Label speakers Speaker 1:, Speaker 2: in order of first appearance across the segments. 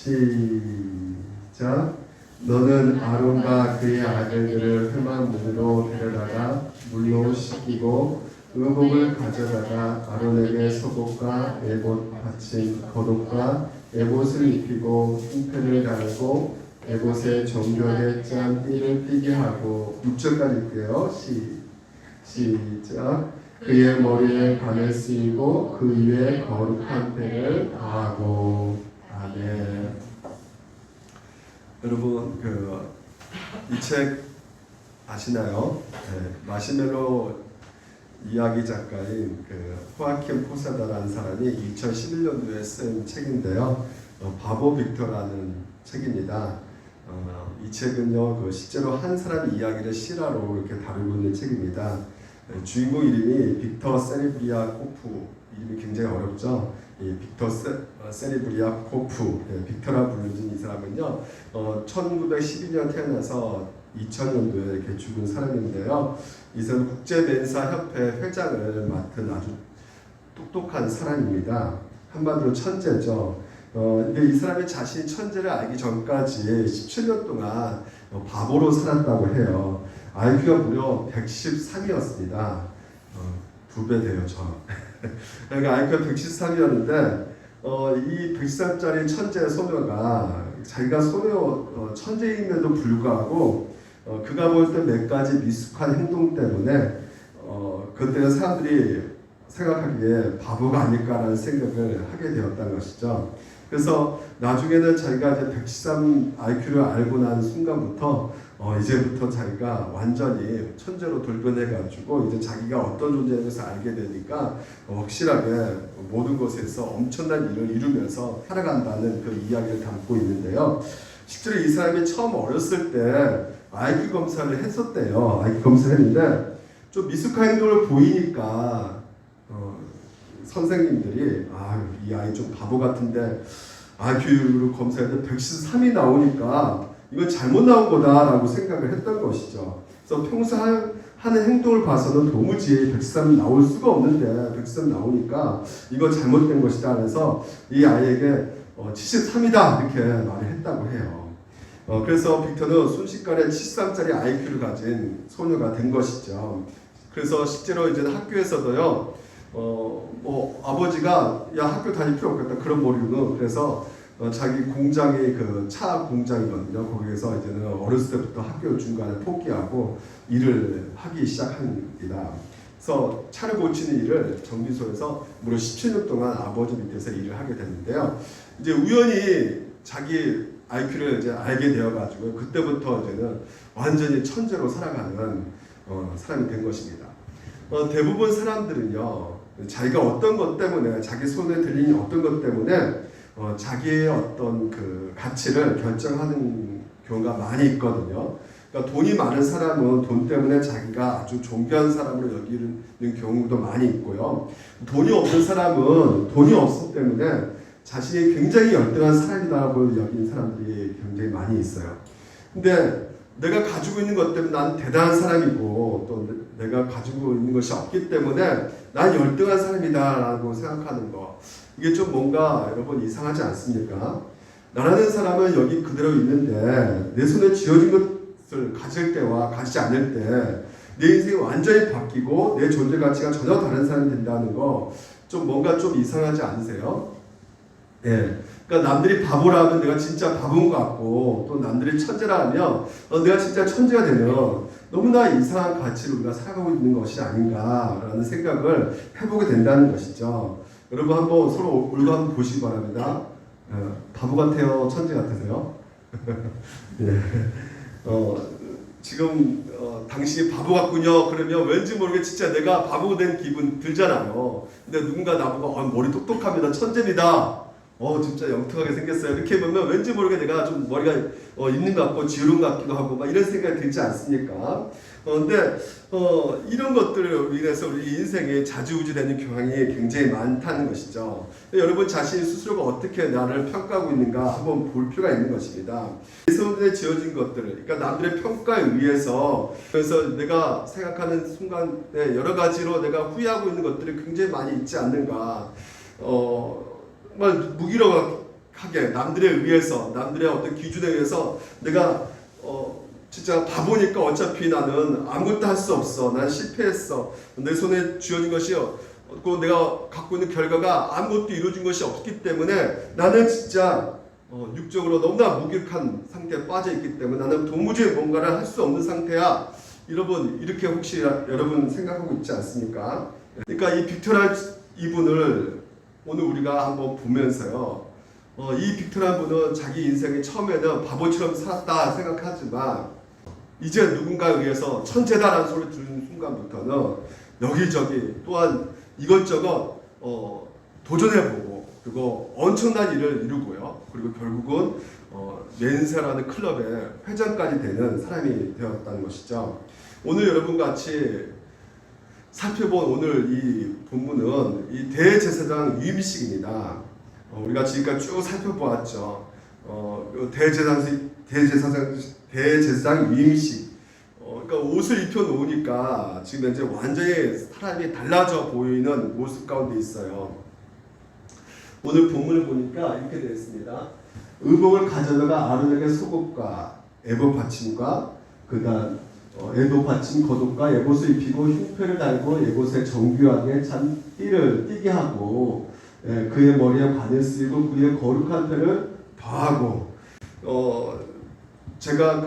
Speaker 1: 시작. 너는 아론과 그의 아들들을 회막문으로 데려다가 물로 씻기고 의복을 가져다가 아론에게 속옷과 에봇 받친 겉옷과 에봇을 입히고 흰패를 달고 에봇의 정결에 짠 띠를 띠게 하고 6절까지 읽게요. 시작. 그의 머리에 관을 쓰이고 그 위에 거룩한 패를 더하고. 아멘. 여러분 이 책 아시나요? 네, 마시멜로 이야기 작가인 호아킨 포사다라는 사람이 2011년도에 쓴 책인데요. 바보 빅터라는 책입니다. 이 책은요, 실제로 한 사람의 이야기를 실화로 이렇게 다루고 있는 책입니다. 주인공 이름이 빅터 세리브리아코프, 이름이 굉장히 어렵죠. 이 빅터 세리브리아코프, 빅터라 부르는 이 사람은요, 1912년 태어나서 2000년도에 이렇게 죽은 사람인데요. 이 사람은 국제맨사협회 회장을 맡은 아주 똑똑한 사람입니다. 한마디로 천재죠. 근데 이 사람이 자신이 천재를 알기 전까지 17년 동안 바보로 살았다고 해요. IQ가 무려 113이었습니다. 2배 돼요, 저. 그러니까 IQ가 113이었는데 이 113짜리 천재 소녀가 자기가 천재임에도 불구하고 그가 볼 때 몇 가지 미숙한 행동 때문에 그때는 사람들이 생각하기에 바보가 아닐까라는 생각을 하게 되었다는 것이죠. 그래서 나중에는 자기가 이제 113 IQ를 알고 난 순간부터 이제부터 자기가 완전히 천재로 돌변해가지고 이제 자기가 어떤 존재에 대해서 알게 되니까 확실하게 모든 것에서 엄청난 일을 이루면서 살아간다는 그 이야기를 담고 있는데요. 실제로 이 사람이 처음 어렸을 때 IQ 검사를 했었대요. IQ 검사를 했는데 좀 미숙한 행동을 보이니까 선생님들이 이 아이 좀 바보 같은데 IQ를 검사했는데 113이 나오니까 이건 잘못 나온 거다라고 생각을 했던 것이죠. 그래서 평소 하는 행동을 봐서는 도무지 113이 나올 수가 없는데 113 나오니까 이거 잘못된 것이다. 그래서 이 아이에게 73이다 이렇게 말을 했다고 해요. 그래서 빅터는 순식간에 73짜리 IQ를 가진 소녀가 된 것이죠. 그래서 실제로 이제 학교에서도요, 아버지가 야 학교 다닐 필요 없겠다 그런 머리로는 그래서 자기 공장이 차 공장이거든요. 거기에서 이제는 어렸을 때부터 학교 중간에 포기하고 일을 하기 시작합니다. 그래서 차를 고치는 일을 정비소에서 무려 17년 동안 아버지 밑에서 일을 하게 됐는데요. 이제 우연히 자기 IQ를 이제 알게 되어가지고 그때부터 이제는 완전히 천재로 살아가는 사람이 된 것입니다. 대부분 사람들은요, 자기가 어떤 것 때문에 자기 손에 들리는 어떤 것 때문에 자기의 어떤 가치를 결정하는 경우가 많이 있거든요. 그러니까 돈이 많은 사람은 돈 때문에 자기가 아주 존귀한 사람으로 여기는 경우도 많이 있고요. 돈이 없는 사람은 돈이 없기 때문에 자신이 굉장히 열등한 사람이라고 여기는 사람들이 굉장히 많이 있어요. 근데 내가 가지고 있는 것 때문에 난 대단한 사람이고 또 내가 가지고 있는 것이 없기 때문에 난 열등한 사람이다라고 생각하는 거, 이게 좀 뭔가 여러분 이상하지 않습니까? 나라는 사람은 여기 그대로 있는데 내 손에 쥐어진 것을 가질 때와 가지지 않을 때 내 인생이 완전히 바뀌고 내 존재 가치가 전혀 다른 사람이 된다는 거 좀 뭔가 좀 이상하지 않으세요? 예. 그러니까 남들이 바보라면 내가 진짜 바본 것 같고 또 남들이 천재라면 내가 진짜 천재가 되면 너무나 이상한 가치를 우리가 살아가고 있는 것이 아닌가라는 생각을 해보게 된다는 것이죠. 여러분 한번 서로 얼굴 한번 보시기 바랍니다. 바보 같아요? 천재 같으세요? 예. 지금 당신이 바보 같군요. 그러면 왠지 모르게 진짜 내가 바보 된 기분 들잖아요. 근데 누군가 나보고 머리 똑똑합니다. 천재입니다. 진짜 영특하게 생겼어요. 이렇게 보면 왠지 모르게 내가 좀 머리가 있는 것 같고 지루한 것 같기도 하고 막 이런 생각이 들지 않습니까? 근데 이런 것들을 인해서 우리 인생에 자지우지되는 경향이 굉장히 많다는 것이죠. 여러분 자신 스스로가 어떻게 나를 평가하고 있는가 한번 볼 필요가 있는 것입니다. 내 손에 지어진 것들을, 그러니까 남들의 평가에 의해서, 그래서 내가 생각하는 순간에 여러 가지로 내가 후회하고 있는 것들이 굉장히 많이 있지 않는가. 정말 무기력한 남들에 의해서, 남들의 어떤 기준에 의해서 내가 진짜 바보니까 어차피 나는 아무것도 할 수 없어. 난 실패했어. 내 손에 쥐어진 것이 내가 갖고 있는 결과가 아무것도 이루어진 것이 없기 때문에 나는 진짜 육적으로 너무나 무기력한 상태에 빠져 있기 때문에 나는 도무지 뭔가를 할 수 없는 상태야. 여러분 이렇게 혹시 여러분 생각하고 있지 않습니까? 그러니까 이 빅토리아 이분을 오늘 우리가 한번 보면서요. 이 빅토리아 분은 자기 인생의 처음에는 바보처럼 살았다 생각하지만 이제 누군가에 의해서 천재다라는 소리 들은 순간부터는 여기저기 또한 이것저것 도전해보고 그리고 엄청난 일을 이루고요. 그리고 결국은 맨세라는 클럽의 회장까지 되는 사람이 되었다는 것이죠. 오늘 여러분 같이 살펴본 오늘 이 본문은 이 대제사장 위임식입니다. 우리가 지금까지 쭉 살펴보았죠. 대제사장 위임식. 그러니까 옷을 입혀 놓으니까 지금 이제 완전히 사람이 달라져 보이는 모습 가운데 있어요. 오늘 본문을 보니까 이렇게 되어 있습니다. 의복을 가져다가 아론에게 속옷과 에봇 받침과 그다음 에봇 받침 겉옷과 에봇을 입히고 흉패를 달고 에봇에 정교하게 찬 띠를 띠게 하고 그의 머리에 관을 쓰고 그의 거룩한 패를 더하고 제가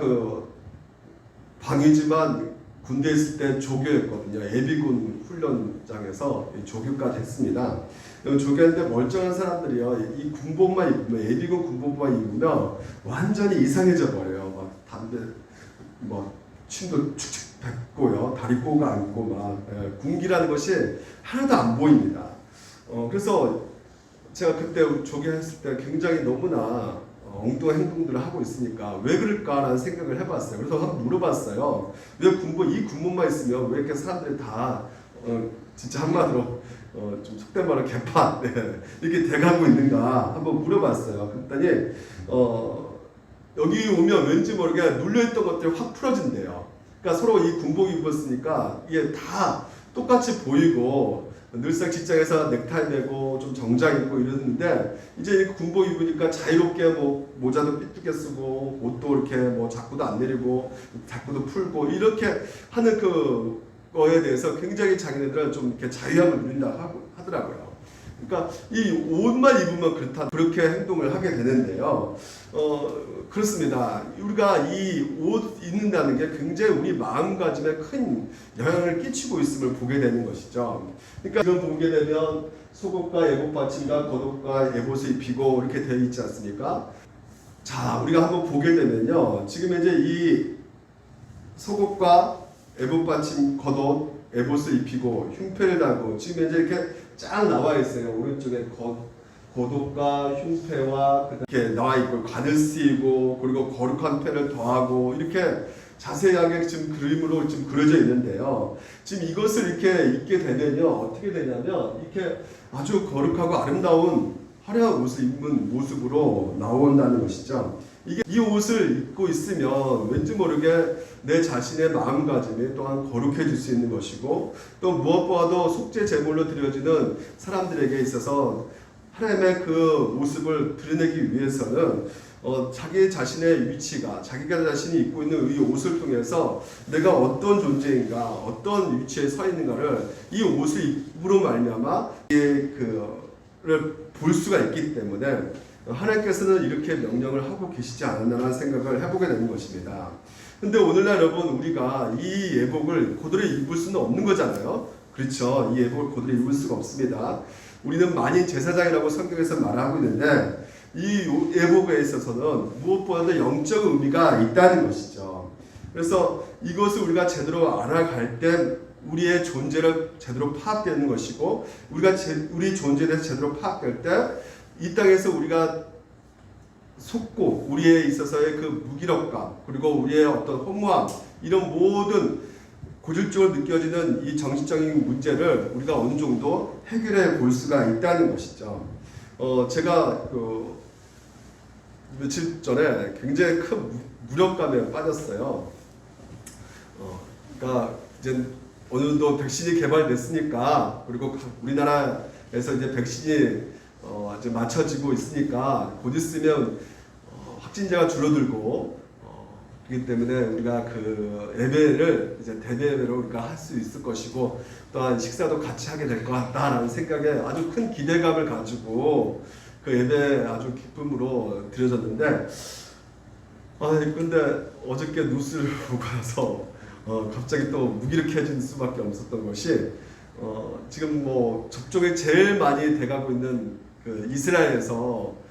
Speaker 1: 방위지만 군대에 있을 때 조교였거든요. 예비군 훈련장에서 조교까지 했습니다. 조교인데 멀쩡한 사람들이요. 이 군복만 입으면 예비군 군복만 입으면 완전히 이상해져 버려요. 막 담배 침도 축축 뱉고요. 다리 꼬고 앉고 막 군기라는 것이 하나도 안 보입니다. 그래서 제가 그때 조교했을 때 굉장히 너무나 엉뚱한 행동들을 하고 있으니까 왜 그럴까라는 생각을 해봤어요. 그래서 한번 물어봤어요. 왜 이 군복만 있으면 왜 이렇게 사람들이 다 진짜 한마디로 좀 속된 말로 개판 이렇게 돼가고 있는가 한번 물어봤어요. 그랬더니 여기 오면 왠지 모르게 눌려있던 것들이 확 풀어진대요. 그러니까 서로 이 군복 입었으니까 이게 다 똑같이 보이고 늘상 직장에서 넥타이 매고 좀 정장 입고 이러는데 이제 군복 입으니까 자유롭게 모자도 삐뚤게 쓰고 옷도 이렇게 자꾸도 안 내리고 자꾸도 풀고 이렇게 하는 거에 대해서 굉장히 자기네들은 좀 이렇게 자유함을 누린다고 하더라고요. 그러니까 이 옷만 입으면 그렇게 행동을 하게 되는데요. 그렇습니다. 우리가 이 옷 입는다는 게 굉장히 우리 마음가짐에 큰 영향을 끼치고 있음을 보게 되는 것이죠. 그러니까 지금 보게 되면 속옷과 에봇 받침과 겉옷과 에봇을 입히고 이렇게 되어 있지 않습니까? 자, 우리가 한번 보게 되면요. 지금 이제 이 속옷과 에봇 받침 겉옷 에봇을 입히고 흉패를 달고 지금 이제 이렇게 쫙 나와 있어요. 오른쪽에 겉옷과 흉패와 이렇게 나와 있고 관을 쓰이고 그리고 거룩한 패를 더하고 이렇게 자세하게 지금 그림으로 지금 그려져 있는데요. 지금 이것을 이렇게 입게 되면요 어떻게 되냐면 이렇게 아주 거룩하고 아름다운 화려한 옷을 입은 모습으로 나온다는 것이죠. 이 옷을 입고 있으면 왠지 모르게 내 자신의 마음가짐이 또한 거룩해질 수 있는 것이고 또 무엇보다도 속죄 제물로 드려지는 사람들에게 있어서 하나님의 그 모습을 드러내기 위해서는 자기 자신의 위치가 자기가 자신이 입고 있는 이 옷을 통해서 내가 어떤 존재인가 어떤 위치에 서 있는가를 이 옷을 입으로 말미암아 그를 볼 수가 있기 때문에 하나님께서는 이렇게 명령을 하고 계시지 않았나라는 생각을 해보게 되는 것입니다. 근데 오늘날 여러분 우리가 이 예복을 고대로 입을 수는 없는 거잖아요. 그렇죠. 이 예복을 고대로 입을 수가 없습니다. 우리는 만인 제사장이라고 성경에서 말하고 있는데 이 예복에 있어서는 무엇보다도 영적 의미가 있다는 것이죠. 그래서 이것을 우리가 제대로 알아갈 때 우리의 존재를 제대로 파악되는 것이고 우리가 우리 존재에 대해서 제대로 파악될 때 이 땅에서 우리가 속고 우리에 있어서의 그 무기력감 그리고 우리의 어떤 허무함 이런 모든 고질적으로 느껴지는 이 정신적인 문제를 우리가 어느 정도 해결해 볼 수가 있다는 것이죠. 제가 며칠 전에 굉장히 큰 무력감에 빠졌어요. 그러니까 이제 어느 정도 백신이 개발됐으니까 그리고 우리나라에서 이제 백신이 이제 맞춰지고 있으니까 곧 있으면 확진자가 줄어들고 그렇기 때문에 우리가 그 예배를 이제 대대예배로 우리가 할 수 있을 것이고 또한 식사도 같이 하게 될 것 같다라는 생각에 아주 큰 기대감을 가지고 그 예배 아주 기쁨으로 드려졌는데 근데 어저께 뉴스를 보고 나서 갑자기 또 무기력해질 수밖에 없었던 것이 지금 뭐 접종이 제일 많이 돼가고 있는 그 이스라엘에서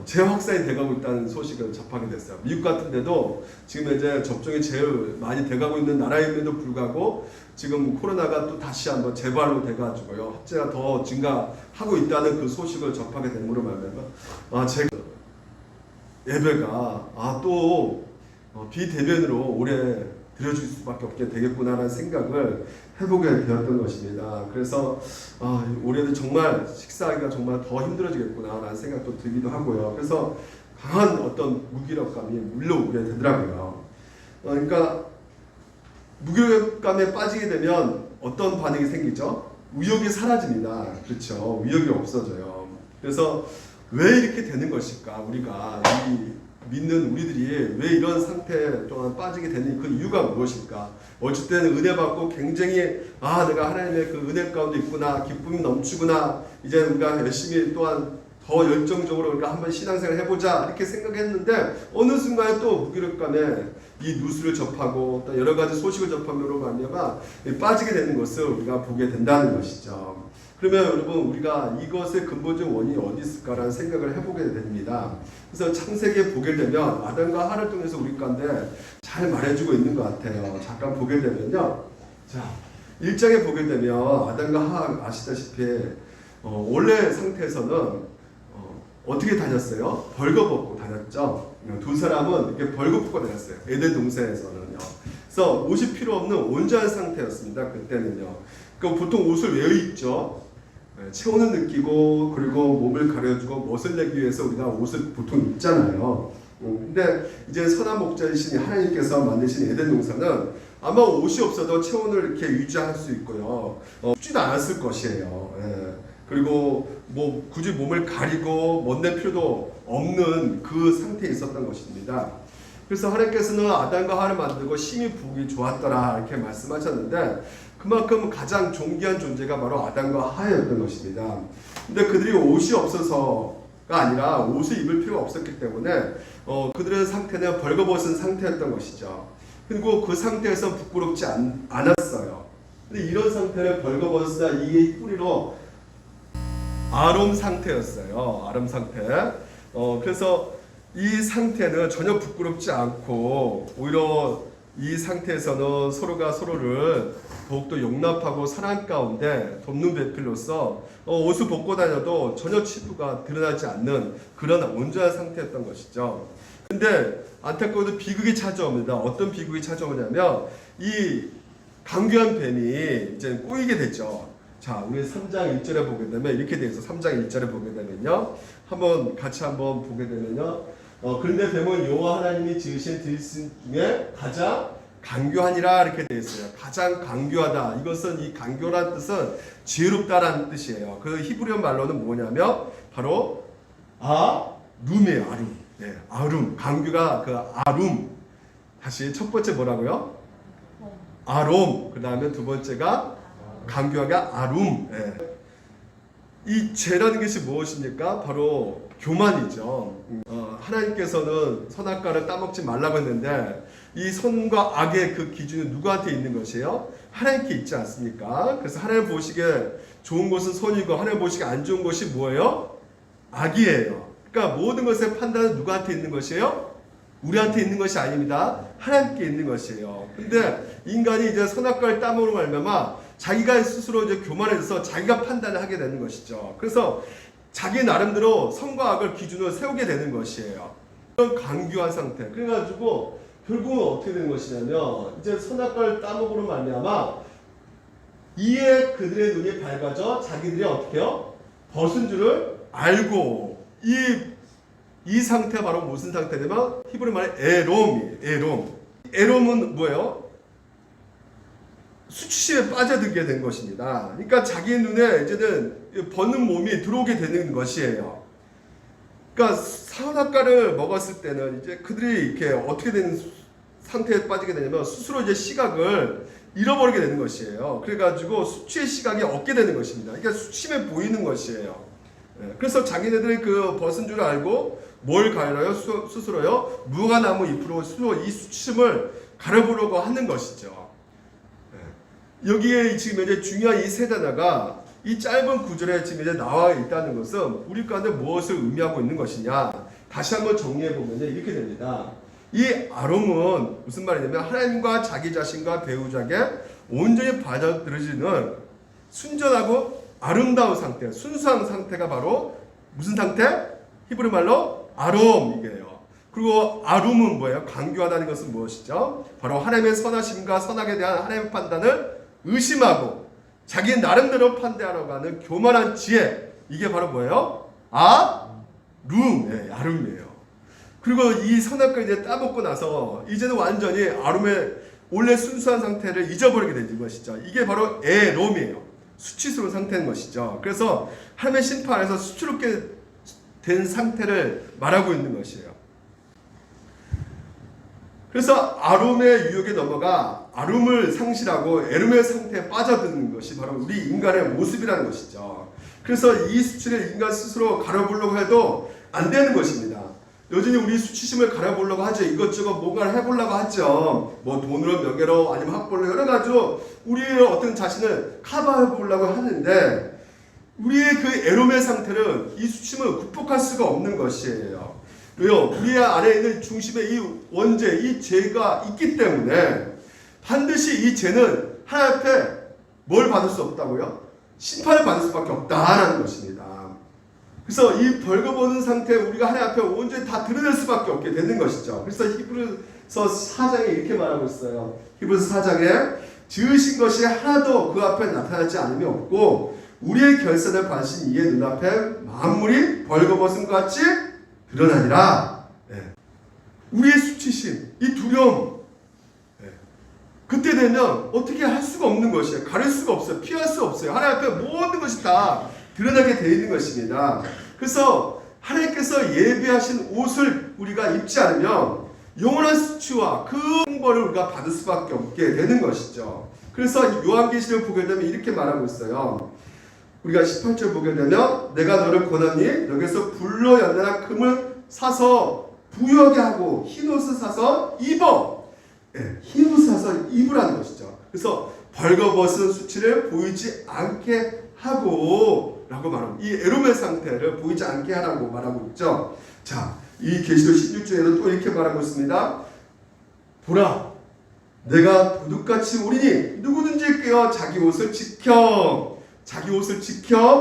Speaker 1: 재확산이 돼가고 있다는 소식을 접하게 됐어요. 미국 같은 데도 지금 이제 접종이 제일 많이 돼가고 있는 나라임에도 불구하고 지금 코로나가 또 다시 한번 재발로 돼가지고요. 확진자가 더 증가하고 있다는 그 소식을 접하게 됨으로 말미암아 제가 예배가 또 비대면으로 올해 드려줄 수밖에 없게 되겠구나라는 생각을 해보게 되었던 것입니다. 그래서 올해는 정말 식사하기가 정말 더 힘들어지겠구나라는 생각도 들기도 하고요. 그래서 강한 어떤 무기력감이 물려오게 되더라고요. 그러니까 무기력감에 빠지게 되면 어떤 반응이 생기죠? 의욕이 사라집니다. 그렇죠. 의욕이 없어져요. 그래서 왜 이렇게 되는 것일까? 우리가 믿는 우리들이 왜 이런 상태 동안 빠지게 되는 그 이유가 무엇일까? 어쩔 때는 은혜 받고 굉장히 내가 하나님의 그 은혜 가운데 있구나, 기쁨이 넘치구나, 이제 우리가 열심히 또한 더 열정적으로 우리가 한번 신앙생활 해보자 이렇게 생각했는데 어느 순간에 또 무기력감에 이 뉴스를 접하고 또 여러 가지 소식을 접함으로 말미암아 빠지게 되는 것을 우리가 보게 된다는 것이죠. 그러면 여러분 우리가 이것의 근본적 원인이 어디 있을까라는 생각을 해보게 됩니다. 그래서 창세기에 보게 되면 아담과 하와를 통해서 우리 가운데 잘 말해주고 있는 것 같아요. 잠깐 보게 되면요. 자, 1장에 보게 되면 아담과 하와 아시다시피 원래 상태에서는 어떻게 다녔어요? 벌거벗고 다녔죠. 두 사람은 이렇게 벌거벗고 다녔어요. 에덴 동산에서는요. 그래서 옷이 필요 없는 온전한 상태였습니다. 그때는요. 그러니까 보통 옷을 왜 입죠? 체온을 느끼고 그리고 몸을 가려주고 멋을 내기 위해서 우리가 옷을 보통 입잖아요. 근데 이제 선한 목자이신 하나님께서 만드신 에덴 동산은 아마 옷이 없어도 체온을 이렇게 유지할 수 있고요. 춥지도 않았을 것이에요. 그리고 뭐 굳이 몸을 가리고 멋낼 필요도 없는 그 상태에 있었던 것입니다. 그래서 하나님께서는 아담과 하와를 만들고 심히 보기 좋았더라 이렇게 말씀하셨는데 그만큼 가장 존귀한 존재가 바로 아담과 하와였던 것입니다. 근데 그들이 옷이 없어서가 아니라 옷을 입을 필요가 없었기 때문에 그들의 상태는 벌거벗은 상태였던 것이죠. 그리고 그 상태에서 부끄럽지 않았어요. 근데 이런 상태를 벌거벗으나 이 뿌리로 아름 상태였어요. 아름 상태. 그래서 이 상태는 전혀 부끄럽지 않고 오히려 이 상태에서는 서로가 서로를 더욱더 용납하고 사랑 가운데 돕는 배필로서 옷을 벗고 다녀도 전혀 치부가 드러나지 않는 그런 온전한 상태였던 것이죠. 근데 안타까워도 비극이 찾아옵니다. 어떤 비극이 찾아오냐면 이 강교한 뱀이 이제 꼬이게 됐죠. 자, 우리 3장 1절에 보게 되면 이렇게 되어 있어. 3장 1절에 보게 되면요. 같이 한번 보게 되면요. 그런데 뱀은 여호와 하나님이 지으신 들신 중에 가장 강교하니라 이렇게 되어 있어요. 가장 강교하다. 이것은 이 강교란 뜻은 지혜롭다라는 뜻이에요. 그 히브리어 말로는 뭐냐면 바로 아룸이에요. 아룸. 네, 아룸. 강교가 그 아룸. 다시 첫 번째 뭐라고요? 아롬. 그 다음에 두 번째가 강교하가 아룸. 네. 이 죄라는 것이 무엇입니까? 바로 교만이죠. 하나님께서는 선악과를 따먹지 말라고 했는데 이 선과 악의 그 기준은 누구한테 있는 것이에요? 하나님께 있지 않습니까? 그래서 하나님 보시기에 좋은 것은 선이고 하나님 보시기에 안 좋은 것이 뭐예요? 악이에요. 그러니까 모든 것의 판단은 누구한테 있는 것이에요? 우리한테 있는 것이 아닙니다. 하나님께 있는 것이에요. 근데 인간이 이제 선악과를 따먹으로 말미암아 자기가 스스로 이제 교만해져서 자기가 판단을 하게 되는 것이죠. 그래서 자기 나름대로 선과 악을 기준으로 세우게 되는 것이에요. 그런 강교한 상태. 그래가지고 결국은 어떻게 되는 것이냐면 이제 선악과를 따먹으로 말미암아 이에 그들의 눈이 밝아져 자기들이 어떻게요? 벗은 줄을 알고 이 상태가 바로 무슨 상태냐면 히브리 말에 에롬이에요. 에롬은 뭐예요? 수치심에 빠져들게 된 것입니다. 그러니까 자기 눈에 이제는 버는 몸이 들어오게 되는 것이에요. 그러니까 선악과를 먹었을 때는 이제 그들이 이렇게 어떻게 되는 상태에 빠지게 되냐면 스스로 이제 시각을 잃어버리게 되는 것이에요. 그래가지고 수치의 시각이 없게 되는 것입니다. 그러니까 수치심에 보이는 것이에요. 그래서 자기네들이 그 벗은 줄 알고 뭘 가려요? 스스로요? 무화과나무 잎으로 스스로 이 수치심을 가려보려고 하는 것이죠. 여기에 지금 이제 중요한 이 세 단어가 이 짧은 구절에 지금 이제 나와 있다는 것은 우리 가운데 무엇을 의미하고 있는 것이냐? 다시 한번 정리해 보면 이렇게 됩니다. 이 아롬은 무슨 말이냐면 하나님과 자기 자신과 배우자에게 온전히 받아들여지는 순전하고 아름다운 상태, 순수한 상태가 바로 무슨 상태? 히브리 말로 아롬이에요. 그리고 아룸은 뭐예요? 강규하다는 것은 무엇이죠? 바로 하나님의 선하심과 선악에 대한 하나님의 판단을 의심하고 자기 나름대로 판단하려고 하는 교만한 지혜. 이게 바로 뭐예요? 아룸이에요. 그리고 이 선악과 이제 따먹고 나서 이제는 완전히 아룸의 원래 순수한 상태를 잊어버리게 된 것이죠. 이게 바로 에롬이에요. 수치스러운 상태인 것이죠. 그래서 하나님의 심판 안에서 수치롭게 된 상태를 말하고 있는 것이에요. 그래서 아룸의 유혹에 넘어가 아룸을 상실하고 에룸의 상태에 빠져드는 것이 바로 우리 인간의 모습이라는 것이죠. 그래서 이 수치를 인간 스스로 가려보려고 해도 안 되는 것입니다. 여전히 우리 수치심을 가려보려고 하죠. 이것저것 뭔가를 해보려고 하죠. 뭐 돈으로 명예로 아니면 학벌로 여러 가지로 우리의 어떤 자신을 커버해보려고 하는데 우리의 그 에롬의 상태는 이 수치심을 극복할 수가 없는 것이에요. 왜요? 우리 안에 있는 중심에 이 원죄, 이 죄가 있기 때문에 반드시 이 죄는 하나님 앞에 뭘 받을 수 없다고요? 심판을 받을 수밖에 없다라는 것입니다. 그래서 이 벌거벗은 상태에 우리가 하나님 앞에 온전히 다 드러낼 수밖에 없게 되는 것이죠. 그래서 히브리서 4장에 이렇게 말하고 있어요. 히브리서 4장에 지으신 것이 하나도 그 앞에 나타나지 않음이 없고 우리의 결산을 받으신 이의 눈앞에 만물이 벌거벗은 것 같이 드러나니라. 우리의 수치심, 이 두려움, 그때 되면 어떻게 할 수가 없는 것이에요. 가릴 수가 없어요. 피할 수 없어요. 하나님 앞에 모든 것이 다 드러나게 되어 있는 것입니다. 그래서 하나님께서 예비하신 옷을 우리가 입지 않으면 영원한 수치와 그 형벌을 우리가 받을 수밖에 없게 되는 것이죠. 그래서 요한계시를 보게 되면 이렇게 말하고 있어요. 우리가 18절 보게 되면 내가 너를 권하니 너에게서 불로 연단한 금을 사서 부여하게 하고 흰옷을 사서 입어. 흰옷을 사서 입으라는 것이죠. 그래서 벌거벗은 수치를 보이지 않게 하고 라고 말합니다. 이 에롬의 상태를 보이지 않게 하라고 말하고 있죠. 자, 이 계시록 16절에도 또 이렇게 말하고 있습니다. 보라, 내가 도둑같이 오리니 누구든지 깨어 자기 옷을 지켜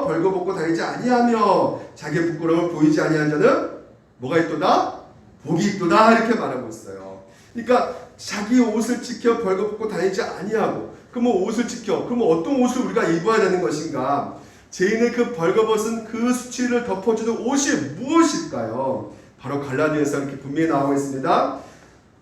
Speaker 1: 벌거벗고 다니지 아니하며 자기의 부끄러움을 보이지 아니한 자는 뭐가 있도다? 복이 있도다. 이렇게 말하고 있어요. 그러니까 자기 옷을 지켜 벌거벗고 다니지 아니하고 그러면 옷을 지켜 그러면 어떤 옷을 우리가 입어야 되는 것인가? 죄인의 그 벌거벗은 그 수치를 덮어주는 옷이 무엇일까요? 바로 갈라디아서 이렇게 분명히 나오고 있습니다.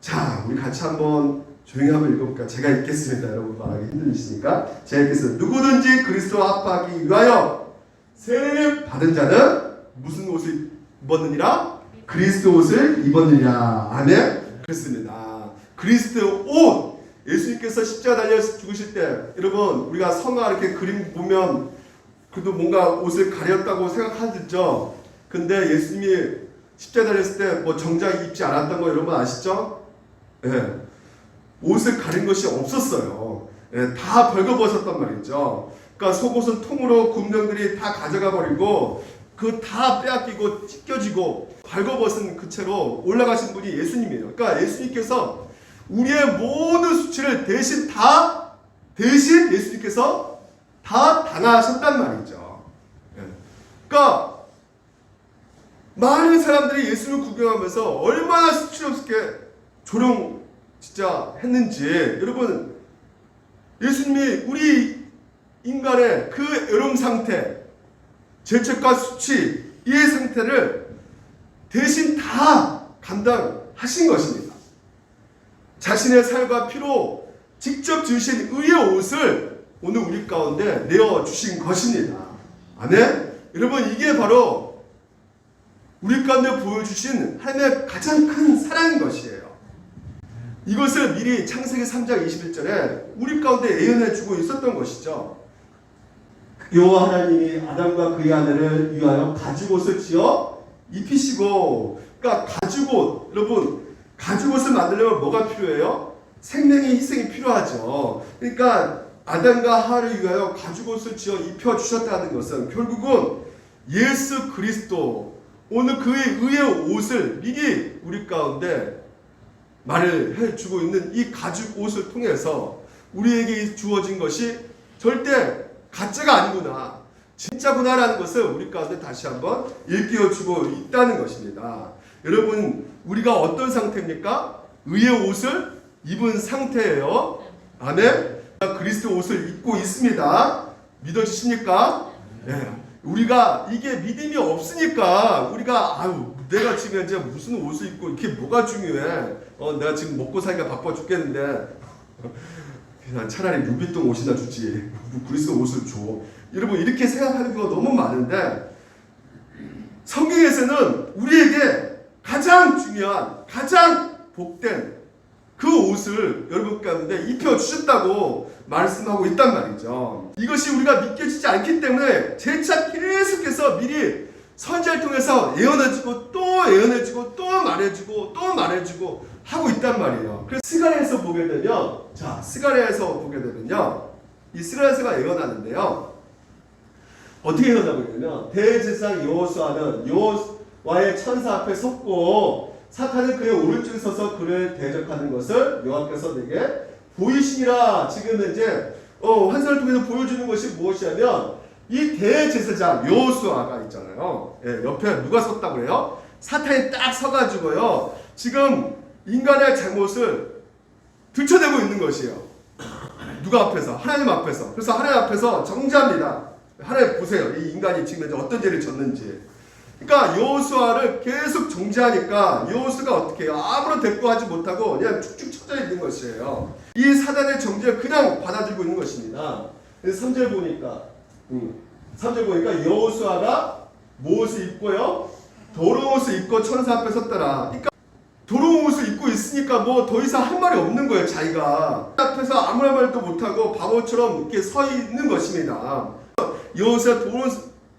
Speaker 1: 자, 우리 같이 한번 조용히 한번 읽어볼까요? 제가 읽겠습니다. 여러분 말하기 힘드시니까 제가 읽겠습니다. 누구든지 그리스도와 합하기 위하여 세례를 받은 자는 무슨 옷을 입었느니라? 그리스도 옷을 입었느니라. 아멘? 그렇습니다. 그리스도 옷! 예수님께서 십자가 달려 죽으실 때 여러분 우리가 성화 이렇게 그림 보면 그래도 뭔가 옷을 가렸다고 생각하죠. 근데 예수님이 십자가 달렸을 때 뭐 정장 입지 않았던 거 여러분 아시죠? 옷을 가린 것이 없었어요. 다 벌거벗었단 말이죠. 그러니까 속옷은 통으로 군병들이 다 가져가 버리고 그 다 빼앗기고 찢겨지고 벌거벗은 그 채로 올라가신 분이 예수님이에요. 그러니까 예수님께서 우리의 모든 수치를 대신 예수님께서 다 당하셨단 말이죠. 그러니까 많은 사람들이 예수를 구경하면서 얼마나 수치스럽게 조롱 진짜 했는지 여러분 예수님이 우리 인간의 그 애로움 상태 죄책과 수치 이 상태를 대신 다 감당하신 것입니다. 자신의 살과 피로 직접 지으신 의의 옷을 오늘 우리 가운데 내어주신 것입니다. 아멘? 여러분, 이게 바로 우리 가운데 보여주신 하나님의 가장 큰 사랑인 것이에요. 이것을 미리 창세기 3장 21절에 우리 가운데 예언해주고 있었던 것이죠. 여호와 하나님이 아담과 그의 아내를 위하여 가죽옷을 지어 입히시고, 그러니까 가죽옷, 여러분 가죽옷을 만들려면 뭐가 필요해요? 생명의 희생이 필요하죠. 그러니까 아담과 하와를 위하여 가죽옷을 지어 입혀주셨다는 것은 결국은 예수 그리스도, 오늘 그의 의의 옷을 미리 우리 가운데 말을 해주고 있는 이 가죽옷을 통해서 우리에게 주어진 것이 절대 가짜가 아니구나, 진짜구나라는 것을 우리 가운데 다시 한번 일깨워주고 있다는 것입니다. 여러분, 우리가 어떤 상태입니까? 의의 옷을 입은 상태예요. 아멘. 그리스도 옷을 입고 있습니다. 믿어지십니까? 네. 우리가 이게 믿음이 없으니까 우리가 내가 지금 이제 무슨 옷을 입고 이게 뭐가 중요해? 내가 지금 먹고 살기가 바빠 죽겠는데 그냥 차라리 루비통 옷이나 주지, 그리스도 옷을 줘. 여러분, 이렇게 생각하는 경우가 너무 많은데 성경에서는 우리에게 가장 중요한, 가장 복된 그 옷을 여러분 가운데 입혀주셨다고 말씀하고 있단 말이죠. 이것이 우리가 믿겨지지 않기 때문에 재차 계속해서 미리 선지자를 통해서 예언해주고 또 예언해주고 또 말해주고 또 말해주고 하고 있단 말이에요. 그래서 스가랴에서 보게 되면, 스가랴에서 보게 되면요, 이 스가랴서가 예언하는데요, 어떻게 예언하고 있냐면, 대제사장 여호수아는 여호와의 천사 앞에 섰고 사탄은 그의 오른쪽에 서서 그를 대적하는 것을 여호와께서 내게 보이시니라. 지금 이제 환상을 통해서 보여주는 것이 무엇이냐면, 이 대제사장 여호수아가 있잖아요. 예, 옆에 누가 섰다고 그래요? 사탄이 딱 서가지고요, 지금 인간의 잘못을 들춰내고 있는 것이에요. 누가 앞에서? 하나님 앞에서. 그래서 하나님 앞에서 정죄합니다. 하나님 보세요, 이 인간이 지금 어떤 죄를 졌는지. 그러니까 여호수아를 계속 정죄하니까 여호수아가 어떻게 해요? 아무런 대꾸하지 못하고 그냥 축축 처져 있는 것이에요. 이 사단의 정죄를 그냥 받아들이고 있는 것입니다. 그래서 3절 보니까 여호수아가 무엇을 입고요? 더러운 옷을 입고 천사 앞에 섰더라. 그러니까 더러운 옷을 입고 있으니까 뭐 더 이상 할 말이 없는 거예요. 자기가 앞에서 아무런 말도 못하고 바보처럼 이렇게 서 있는 것입니다. 여호수아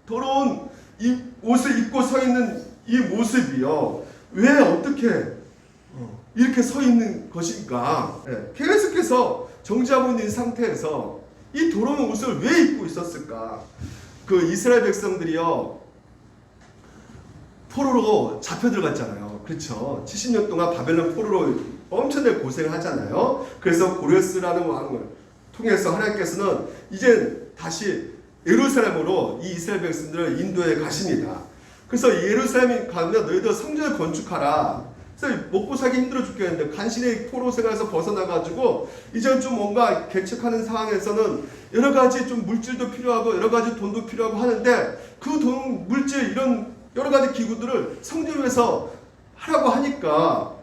Speaker 1: 더러운 이 옷을 입고 서 있는 이 모습이요, 왜 어떻게 이렇게 서 있는 것인가? 계속해서 정죄하고 있는 상태에서 이 더러운 옷을 왜 입고 있었을까? 그 이스라엘 백성들이요, 포로로 잡혀 들어갔잖아요. 그렇죠? 70년 동안 바벨론 포로로 엄청나게 고생을 하잖아요. 그래서 고레스라는 왕을 통해서 하나님께서는 이제 다시 예루살렘으로 이 이스라엘 백성들을 인도해 가십니다. 그래서 예루살렘에 가면 너희들 성전을 건축하라. 그래서 먹고 살기 힘들어 죽겠는데 간신히 포로 생활에서 벗어나가지고 이제 좀 뭔가 개척하는 상황에서는 여러 가지 좀 물질도 필요하고 여러 가지 돈도 필요하고 하는데 그 돈, 물질 이런 여러 가지 기구들을 성전을 위해서 하라고 하니까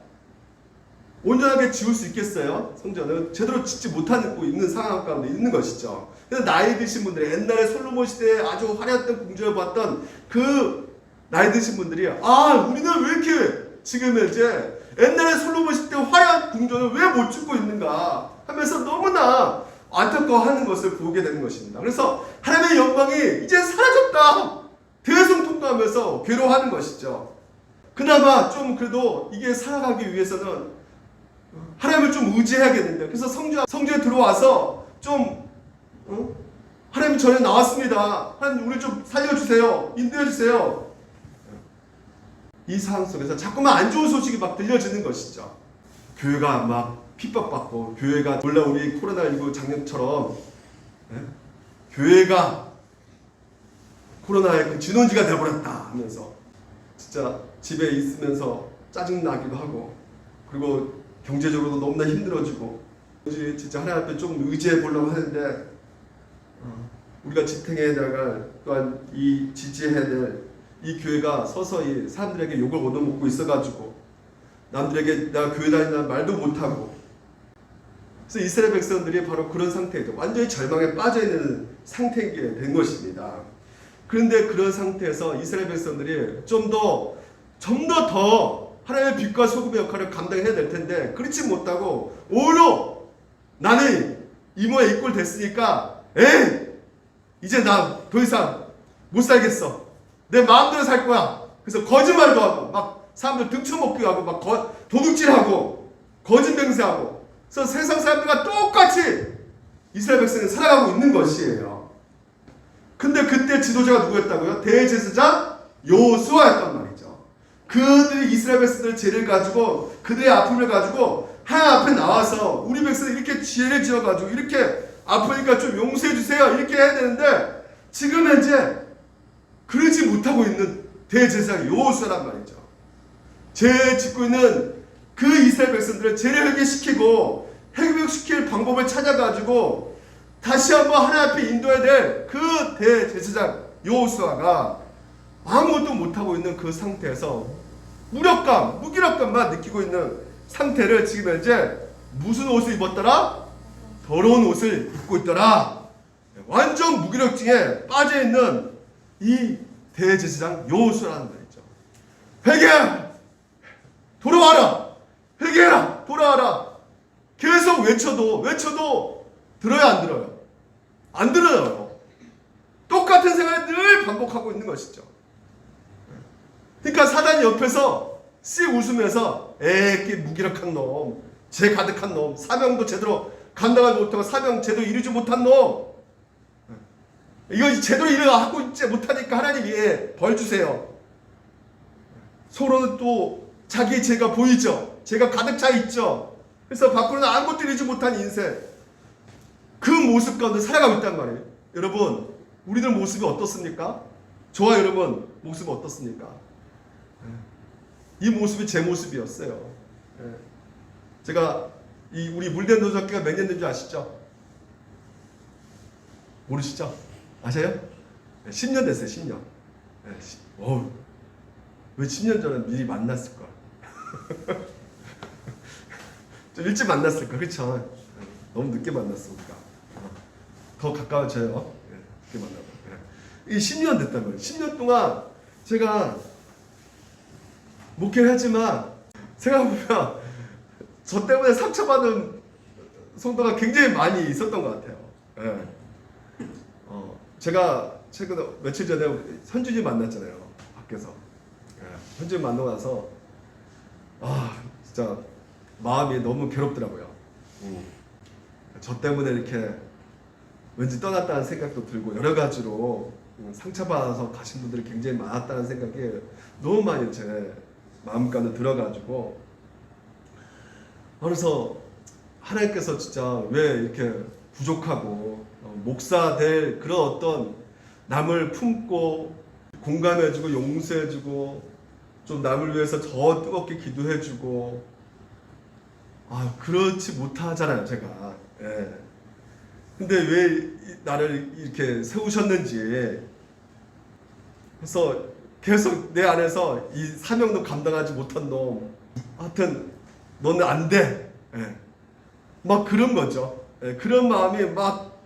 Speaker 1: 온전하게 지을 수 있겠어요? 성전을 제대로 짓지 못하고 있는 상황 가운데 있는 것이죠. 그래서 나이 드신 분들이 옛날에 솔로몬 시대에 아주 화려했던 궁전을 봤던 그 나이 드신 분들이 우리는 왜 이렇게 지금 이제 옛날에 솔로몬 시대 화려한 궁전을 왜 못 짓고 있는가 하면서 너무나 안타까워하는 것을 보게 되는 것입니다. 그래서 하나님의 영광이 이제 사라졌다 대성통곡하면서 괴로워하는 것이죠. 그나마 좀 그래도 이게 살아가기 위해서는 하나님을 좀 의지해야겠는데, 그래서 성전에 들어와서 좀 하나님 전에 나왔습니다. 하나님 우리 좀 살려주세요. 인도해주세요. 이 상황 속에서 자꾸만 안 좋은 소식이 막 들려지는 것이죠. 교회가 막 핍박받고, 교회가 물론 우리 코로나19 작년처럼 교회가 코로나의 그 진원지가 되어버렸다 하면서 진짜 집에 있으면서 짜증나기도 하고, 그리고 경제적으로도 너무나 힘들어지고, 진짜 하나님 앞에 좀 의지해 보려고 하는데 우리가 지탱해야 될, 또한 이 지지해야 될 이 교회가 서서히 사람들에게 욕을 얻어먹고 있어가지고 남들에게 내가 교회 다닌다는 말도 못하고 그래서 이스라엘 백성들이 바로 그런 상태죠. 완전히 절망에 빠져 있는 상태에 된 것입니다. 그런데 그런 상태에서 이스라엘 백성들이 좀 더 하나님의 빛과 소금의 역할을 감당해야 될 텐데 그렇지 못하고 오히려 나는 이모에 이꼴 됐으니까 이제 나 더 이상 못 살겠어. 내 마음대로 살 거야. 그래서 거짓말도 하고 막 사람들 등쳐먹기도 하고 막 도둑질하고 거짓 맹세하고 그래서 세상 사람들과 똑같이 이스라엘 백성이 살아가고 있는 것이에요. 근데 그때 지도자가 누구였다고요? 대제사장 여호수아였단 말이죠. 그들이 이스라엘 백성들의 죄를 가지고 그들의 아픔을 가지고 하나님 앞에 나와서 우리 백성이 이렇게 죄를 지어가지고 이렇게 아프니까 좀 용서해 주세요 이렇게 해야 되는데 지금 현재 그러지 못하고 있는 대제사장 여호수아란 말이죠. 죄 짓고 있는 그 이스라엘 백성들을 죄를 회개시키고 회복시킬 방법을 찾아가지고 다시 한번 하나님 앞에 인도해야 될 그 대제사장 여호수아가 아무것도 못하고 있는 그 상태에서 무기력감만 느끼고 있는 상태를 지금 현재 무슨 옷을 입었더라? 더러운 옷을 입고 있더라. 완전 무기력증에 빠져있는 이 대제사장 여호수아라는 말이죠. 회개하라! 돌아와라! 회개해라! 돌아와라! 계속 외쳐도 들어요 안 들어요? 안 들어요. 똑같은 생활을 늘 반복하고 있는 것이죠. 그러니까 사단이 옆에서 씩 웃으면서 무기력한 놈, 죄 가득한 놈, 사명도 제대로 감당하지 못하고 사명 제대로 이루지 못한 놈, 이거 제대로 일하고 있지 못하니까 하나님이 벌 주세요. 서로는 또 자기 죄가 보이죠. 죄가 가득 차 있죠. 그래서 밖으로는 아무것도 이루지 못한 인생, 그 모습 가운데 살아가고 있단 말이에요. 여러분, 우리들 모습이 어떻습니까? 저와 여러분 모습이 어떻습니까? 이 모습이 제 모습이었어요. 제가 우리 물된 노적기가 몇 년 된 줄 아시죠? 모르시죠? 아세요? 10년 됐어요. 10년. 왜 10년 전에 미리 만났을까? 좀 일찍 만났을까? 그렇죠? 너무 늦게 만났으니까 더 가까워져요. 늦게 만나고. 이 10년 됐단 말이에요. 10년 동안 제가 목회를 하지만 생각해보면 저 때문에 상처받은 성도가 굉장히 많이 있었던 것 같아요. 제가 최근에 며칠 전에 현준이 만났잖아요. 밖에서. 현준이 만나고 나서 진짜 마음이 너무 괴롭더라고요. 저 때문에 이렇게 왠지 떠났다는 생각도 들고 여러 가지로 상처받아서 가신 분들이 굉장히 많았다는 생각이 너무 많이 제 마음가에 들어가지고, 그래서 하나님께서 진짜 왜 이렇게 부족하고 목사 될 그런 어떤 남을 품고 공감해주고 용서해주고 좀 남을 위해서 더 뜨겁게 기도해주고 그렇지 못하잖아요 제가. 근데 왜 나를 이렇게 세우셨는지, 그래서 계속 내 안에서 이 사명도 감당하지 못한 놈, 하여튼 너는 안 돼. 막 그런 거죠. 그런 마음이 막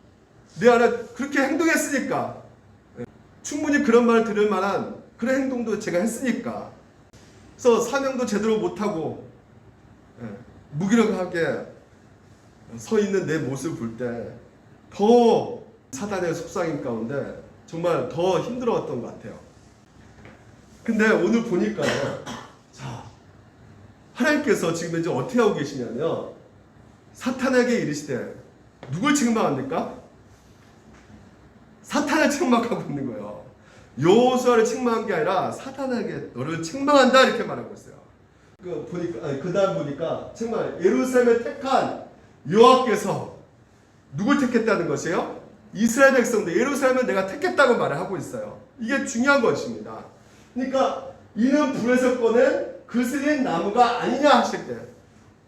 Speaker 1: 내 안에 그렇게 행동했으니까, 충분히 그런 말을 들을 만한 그런 행동도 제가 했으니까, 그래서 사명도 제대로 못하고 무기력하게 서 있는 내 모습을 볼 때 더 사단의 속삭임 가운데 정말 더 힘들었던 것 같아요. 근데 오늘 보니까요, 하나님께서 지금 이제 어떻게 하고 계시냐면, 사탄에게 이르시되 누굴 책망합니까? 사탄을 책망하고 있는 거예요. 여호수아를 책망한 게 아니라 사탄에게 너를 책망한다 이렇게 말하고 있어요. 그 다음 보니까 정말 예루살렘을 택한 여호와께서 누굴 택했다는 것이에요? 이스라엘 백성들, 예루살렘을 내가 택했다고 말을 하고 있어요. 이게 중요한 것입니다. 그러니까 이는 불에서 꺼낸 그슬린 나무가 아니냐 하실 때,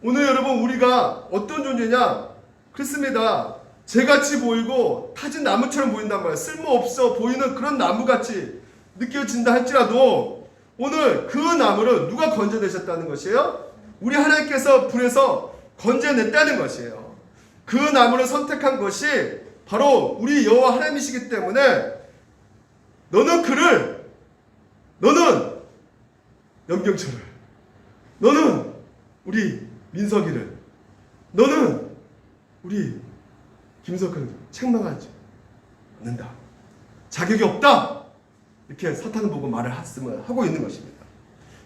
Speaker 1: 오늘 여러분 우리가 어떤 존재냐? 그렇습니다. 재같이 보이고 타진 나무처럼 보인단 말이에요. 쓸모없어 보이는 그런 나무같이 느껴진다 할지라도 오늘 그 나무를 누가 건져내셨다는 것이에요? 우리 하나님께서 불에서 건져냈다는 것이에요. 그 나무를 선택한 것이 바로 우리 여호와 하나님이시기 때문에 너는 염경철을, 너는 우리 민석이를, 너는 우리 김석훈을 책망하지 않는다. 자격이 없다. 이렇게 사탄을 보고 말을 하고 있는 것입니다.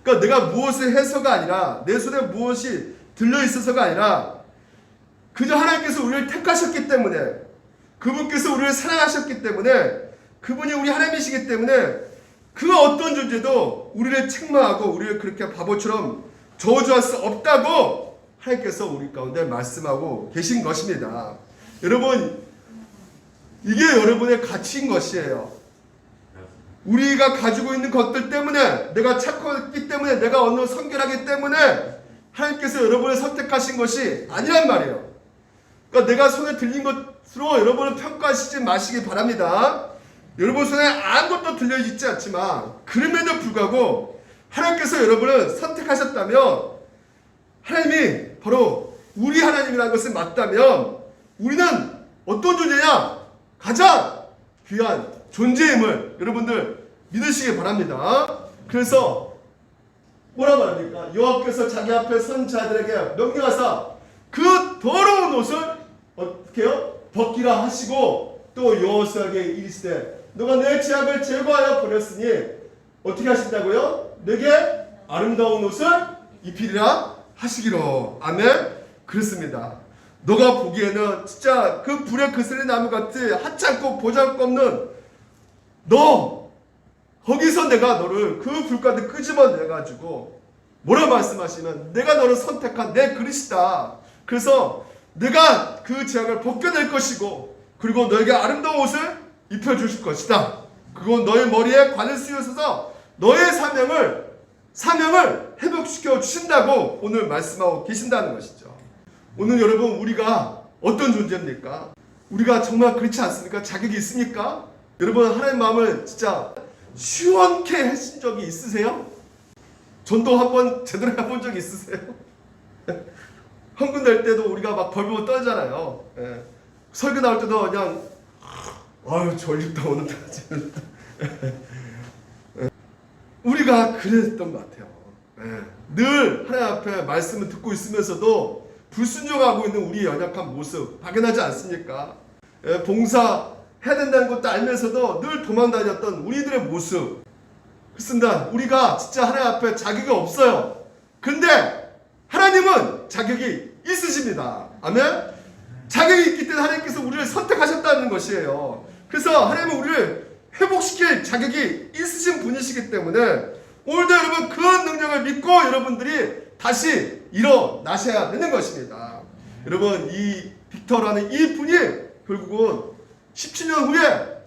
Speaker 1: 그러니까 내가 무엇을 해서가 아니라, 내 손에 무엇이 들려있어서가 아니라, 그저 하나님께서 우리를 택하셨기 때문에, 그분께서 우리를 사랑하셨기 때문에, 그분이 우리 하나님이시기 때문에 그 어떤 존재도 우리를 책망하고 우리를 그렇게 바보처럼 저주할 수 없다고 하나님께서 우리 가운데 말씀하고 계신 것입니다. 여러분, 이게 여러분의 가치인 것이에요. 우리가 가지고 있는 것들 때문에, 내가 착하기 때문에, 내가 어느 성결하기 때문에 하나님께서 여러분을 선택하신 것이 아니란 말이에요. 그러니까 내가 손에 들린 것으로 여러분을 평가하시지 마시기 바랍니다. 여러분 손에 아무것도 들려있지 않지만 그럼에도 불구하고 하나님께서 여러분을 선택하셨다면, 하나님이 바로 우리 하나님이라는 것을 맞다면 우리는 어떤 존재냐? 가장 귀한 존재임을 여러분들 믿으시기 바랍니다. 그래서 뭐라 말합니까? 여호와께서 자기 앞에 선 자들에게 명령하사 그 더러운 옷을 어떻게 해요? 벗기라 하시고, 또 여호수아에게 이르시되 너가 내 죄악을 제거하여 버렸으니 어떻게 하신다고요? 내게 아름다운 옷을 입히리라 하시기로. 아멘. 그렇습니다. 너가 보기에는 진짜 그 불에 그슬린 나무 같이 하찮고 보잘것없는 너, 거기서 내가 너를 그 불가운데 끄집어내가지고 뭐라 말씀하시면, 내가 너를 선택한 내 그릇이다. 그래서 내가 그 죄악을 벗겨낼 것이고, 그리고 너에게 아름다운 옷을 입혀주실 것이다. 그건 너의 머리에 관을 씌우셔서 너의 사명을 회복시켜 주신다고 오늘 말씀하고 계신다는 것이죠. 오늘 여러분, 우리가 어떤 존재입니까? 우리가 정말 그렇지 않습니까? 자격이 있습니까? 여러분, 하나님 마음을 진짜 시원케 하신 적이 있으세요? 전도 한번 제대로 해본 적이 있으세요? 헌금 낼 때도 우리가 막 벌벌 떨잖아요. 예. 설교 나올 때도 그냥 아유 졸립다 오늘 우리가 그랬던 것 같아요. 예. 늘 하나님 앞에 말씀을 듣고 있으면서도 불순종하고 있는 우리의 연약한 모습 발견하지 않습니까? 예. 봉사해야 된다는 것도 알면서도 늘 도망다녔던 우리들의 모습. 그렇습니다. 우리가 진짜 하나님 앞에 자격이 없어요. 근데 하나님은 자격이 있으십니다. 아멘? 자격이 있기 때문에 하나님께서 우리를 선택하셨다는 것이에요. 그래서 하나님은 우리를 회복시킬 자격이 있으신 분이시기 때문에 오늘도 여러분 그 능력을 믿고 여러분들이 다시 일어나셔야 되는 것입니다. 여러분, 이 빅터라는 이 분이 결국은 17년 후에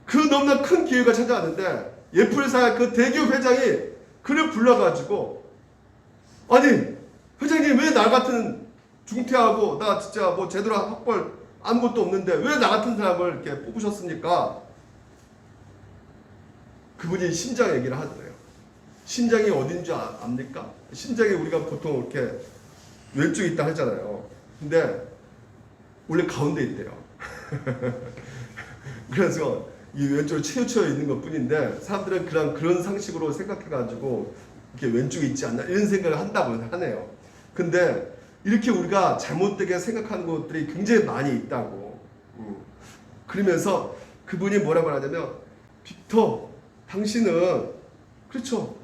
Speaker 1: 그 너무나 큰 기회가 찾아왔는데, 예풀사의 그 대기업 회장이 그를 불러가지고, 아니 회장님 왜 나 같은 중퇴하고 나 진짜 뭐 제대로 학벌 아무것도 없는데 왜 나 같은 사람을 이렇게 뽑으셨습니까? 그분이 심장 얘기를 하더래요. 심장이 어딘 줄 압니까? 심장이 우리가 보통 이렇게 왼쪽에 있다 하잖아요. 근데 원래 가운데 있대요. 그래서 이 왼쪽으로 치우쳐 있는 것 뿐인데, 사람들은 그런 상식으로 생각해가지고 이렇게 왼쪽에 있지 않나 이런 생각을 한다고 하네요. 근데 이렇게 우리가 잘못되게 생각하는 것들이 굉장히 많이 있다고. 그러면서 그분이 뭐라고 하냐면, 빅터, 당신은 그렇죠,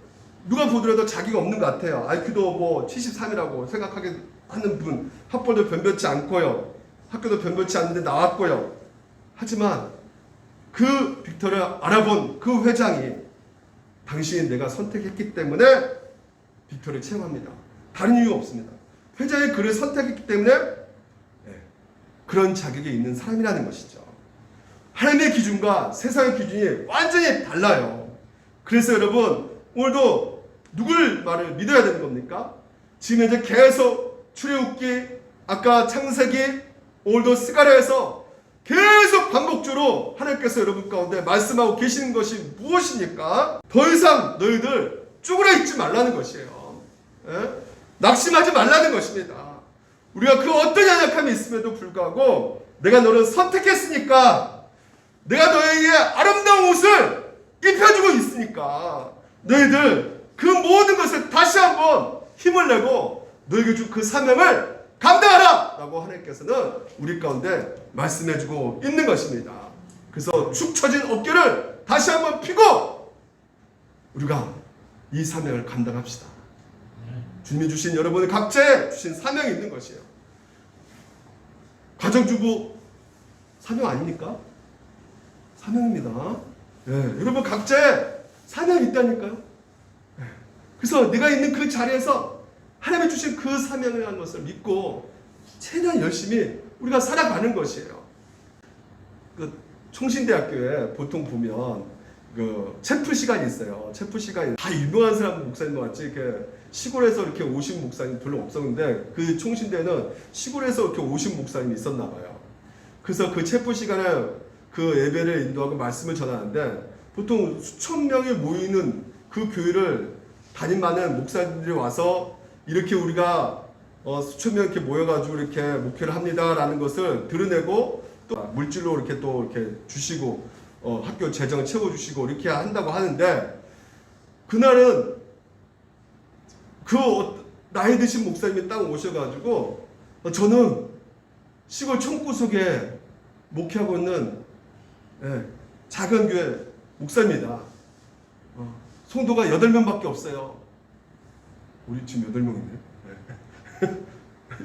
Speaker 1: 누가 보더라도 자기가 없는 것 같아요. IQ도 뭐 73이라고 생각하게 하는 분, 학벌도 변변치 않고요, 학교도 변변치 않는데 나왔고요. 하지만 그 빅터를 알아본 그 회장이, 당신이 내가 선택했기 때문에 빅터를 채용합니다. 다른 이유가 없습니다. 회장이 그를 선택했기 때문에 그런 자격이 있는 사람이라는 것이죠. 하나님의 기준과 세상의 기준이 완전히 달라요. 그래서 여러분, 오늘도 누굴 말을 믿어야 되는 겁니까? 지금 이제 계속 출애굽기, 아까 창세기, 오늘도 스가랴에서 계속 반복적으로 하나님께서 여러분 가운데 말씀하고 계시는 것이 무엇입니까? 더 이상 너희들 쪼그려 있지 말라는 것이에요. 예? 낙심하지 말라는 것입니다. 우리가 그 어떤 연약함이 있음에도 불구하고 내가 너를 선택했으니까, 내가 너에게 아름다운 옷을 입혀주고 있으니까 너희들 그 모든 것을 다시 한번 힘을 내고 너에게 준 그 사명을 감당하라! 라고 하나님께서는 우리 가운데 말씀해주고 있는 것입니다. 그래서 축 처진 어깨를 다시 한번 펴고 우리가 이 사명을 감당합시다. 주님이 주신, 여러분의 각자에 주신 사명이 있는 것이에요. 가정주부 사명 아닙니까? 사명입니다. 여러분 각자의 사명이 있다니까요. 그래서 내가 있는 그 자리에서 하나님이 주신 그 사명이라는 것을 믿고 최대한 열심히 우리가 살아가는 것이에요. 그 총신대학교에 보통 보면 그 체프 시간이 있어요. 체프 시간이 다 유명한 사람 목사님 같이 이렇게 시골에서 이렇게 오신 목사님 별로 없었는데, 그 총신대는 시골에서 이렇게 오신 목사님이 있었나 봐요. 그래서 그 체프 시간에 그 예배를 인도하고 말씀을 전하는데 보통 수천 명이 모이는 그 교회를 담임하는 목사님들이 와서 이렇게 우리가 수천 명 이렇게 모여가지고 이렇게 목회를 합니다라는 것을 드러내고 또 물질로 이렇게 또 이렇게 주시고 학교 재정 채워주시고 이렇게 한다고 하는데, 그날은 그 나이 드신 목사님이 딱 오셔가지고 저는 시골 총구석에 목회하고 있는 작은 교회 목사입니다. 성도가 8명밖에 없어요. 우리 지금 8명이네요.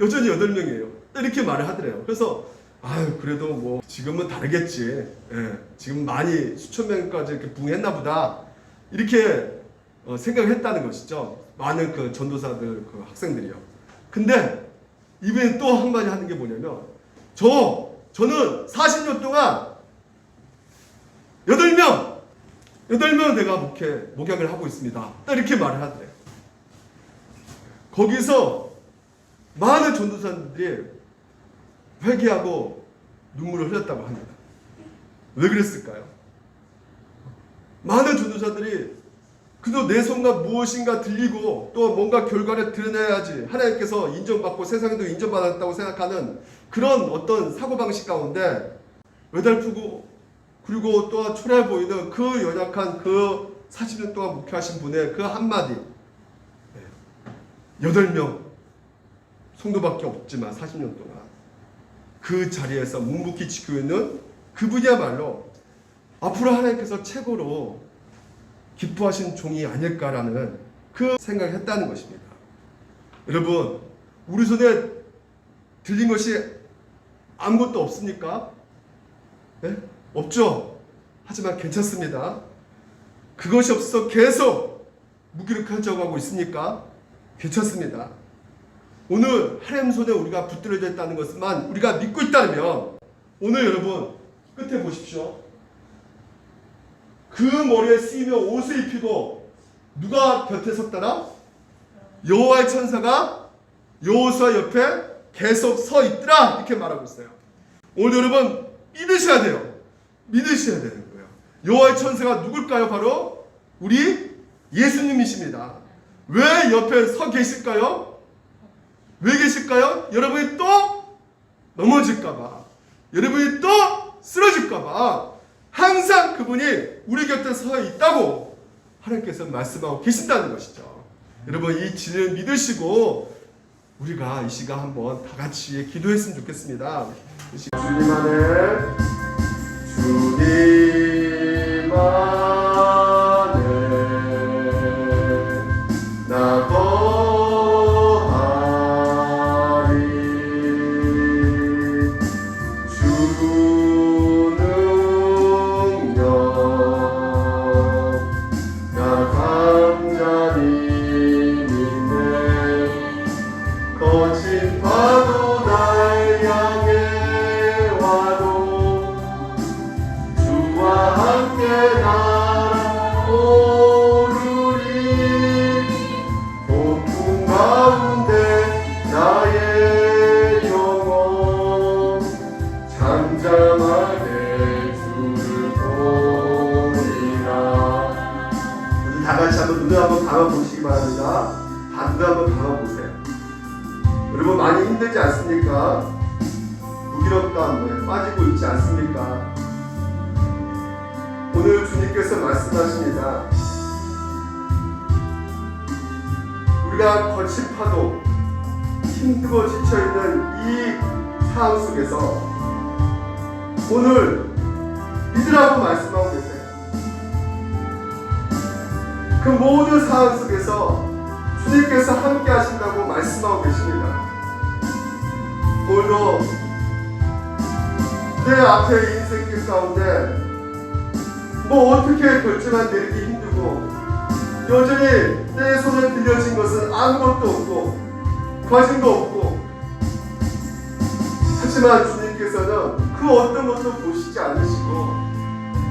Speaker 1: 여전히 8명이에요. 이렇게 말을 하더래요. 그래서 그래도 뭐 지금은 다르겠지. 지금 많이 수천 명까지 이렇게 부흥했나 보다. 이렇게 생각을 했다는 것이죠. 많은 그 전도사들, 그 학생들이요. 근데 이번에 또 한마디 하는 게 뭐냐면, 저는 40년 동안 8명 내가 목양을 하고 있습니다. 이렇게 말을 하더래요. 거기서 많은 전도사들이 회개하고 눈물을 흘렸다고 합니다. 왜 그랬을까요? 많은 전도사들이 그도 내 손과 무엇인가 들리고 또 뭔가 결과를 드러내야지 하나님께서 인정받고 세상에도 인정받았다고 생각하는 그런 어떤 사고방식 가운데 외달프고 그리고 또 초라해 보이는 그 연약한 그 40년 동안 목회하신 분의 그 한마디, 8명 성도밖에 없지만 40년 동안 그 자리에서 묵묵히 지키고 있는 그분이야말로 앞으로 하나님께서 최고로 기뻐하신 종이 아닐까라는 그 생각을 했다는 것입니다. 여러분, 우리 손에 들린 것이 아무것도 없습니까? 네? 없죠? 하지만 괜찮습니다. 그것이 없어서 계속 무기력해져 가고 있습니까? 괜찮습니다. 오늘 하나님 손에 우리가 붙들어져 있다는 것만 우리가 믿고 있다면, 오늘 여러분 끝에 보십시오. 그 머리에 쓰이며 옷을 입히고 누가 곁에 섰더라? 여호와의 천사가 여호수아 옆에 계속 서 있더라, 이렇게 말하고 있어요. 오늘 여러분 믿으셔야 돼요. 믿으셔야 되는 거예요. 여호와의 천사가 누굴까요? 바로 우리 예수님이십니다. 왜 옆에 서 계실까요? 왜 계실까요? 여러분이 또 넘어질까봐, 여러분이 또 쓰러질까봐 항상 그분이 우리 곁에 서 있다고 하나님께서 말씀하고 계신다는 것이죠. 여러분, 이 진리를 믿으시고 우리가 이 시간 한번 다 같이 기도했으면 좋겠습니다. 주님 안에, 주님 안에 나 거하리. 주 능력 나 간절히 믿네. 거친 파도 날 향해 와도 주와 함께 날아오르리. 폭풍 가운데 나의 영혼 잠잠하게 주를 보리라. 우리 다 같이 한번 눈을 한번 감아보시기 바랍니다. 다 눈을 한번 감아보세요. 여러분 많이 힘들지 않습니까? 무기력감에 빠지고 있지 않습니까? 오늘 주님께서 말씀하십니다. 우리가 거친 파도, 힘들고 지쳐있는 이 상황 속에서 오늘 믿으라고 말씀하고 계세요. 그 모든 상황 속에서 주님께서 함께 하신다고 말씀하고 계십니다. 오늘도 내 앞에 인생길 가운데 뭐 어떻게 결정을 내리기 힘들고 여전히 내 손에 빌려진 것은 아무것도 없고 관심도 없고 하지만 주님께서는 그 어떤 것도 보시지 않으시고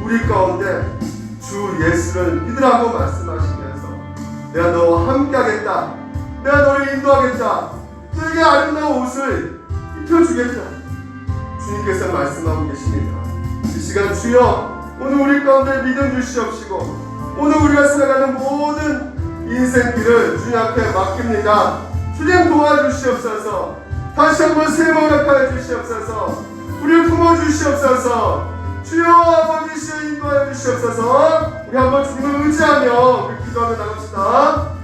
Speaker 1: 우리 가운데 주 예수를 믿으라고 말씀하시면서 내가 너와 함께 하겠다, 내가 너를 인도하겠다, 너에게 아름다운 옷을 입혀주겠다, 주님께서 말씀하고 계십니다. 이 시간 주여 오늘 우리 가운데 믿음 주시옵시고 오늘 우리가 살아가는 모든 인생길을 주님 앞에 맡깁니다. 주님 도와주시옵소서. 다시 한번 새해 허락하여 주시옵소서. 우리를 품어주시옵소서. 주여 아버지시여 인도하여 주시옵소서. 우리 한번 주님을 의지하며 기도하며 나갑시다.